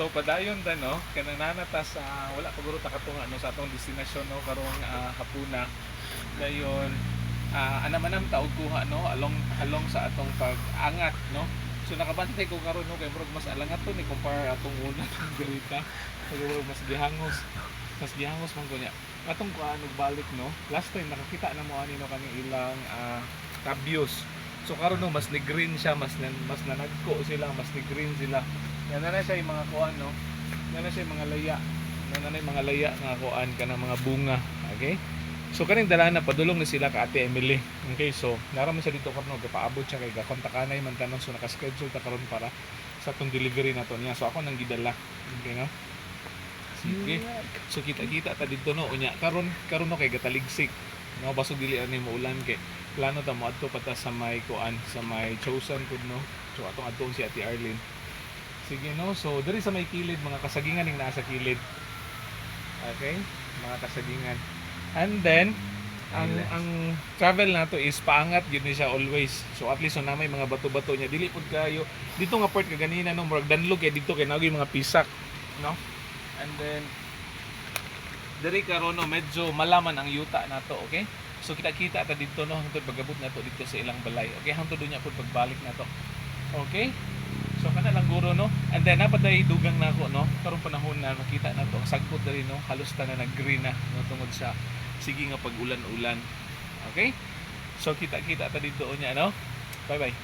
So padayon ta no, kanana ta sa wala pa guro ta katunga no sa atong destinasyon no karong hapuna. Dayon anamanam ta og kuha no along sa atong pag-angat no. So nakabantay ko karon no kay murag mas alangat to ni compare atong una dirita. Siguro mas gihangos man ko niya. Atong kuan og balik no. Last time nakakita na mo ani no kani ilang cabios. So karon no mas ni green siya, mas nanagko sila, mas ni green sila. Yan na siya yung mga kuan no. Yan na siya yung mga laya. Yan na yung mga laya nga kuan kanang mga bunga. Okay? So kaning dala na padulong ni sila ka Ate Emily. Okay, so naram siya dito karon gapaabot siya kay gakontakanay man tanon so naka-schedule ta karon para sa tong delivery nato niya. So ako nang gidala. Okay no? Sige. So kita-kita ta dito no unya karon no kay gataligsik. No baso dili ani mo ulan kay plano ta mo adto pa ta sa may kuan sa may chosen pud no. So atong adto si Ate Arlene. Sige no. So diri sa may kilid mga kasagingan ning naa sa kilid. Okay? Mga kasagingan. And then ang travel nato is paangat gyud ni siya always. So at least so na may mga bato-bato niya dili pud kayo. Dito nga part kaganina no murag danlog kay dito kay nagoy mga pisak, no? And then diri karon no medyo malaman ang yuta nato, okay? So kita-kita ta dito no hangtod pagabot nato dito sa ilang balay. Okay, hangtod dunya pud pagbalik nato. Okay? So kana lang guro no. And then napaday dugang nako no. Karong panahon na makita nato ang sagpot diri no, halos ta na nag-green na no tungod sa sige nga pag ulan-ulan. Okay? So kita-kita ta dito unya no. Bye-bye.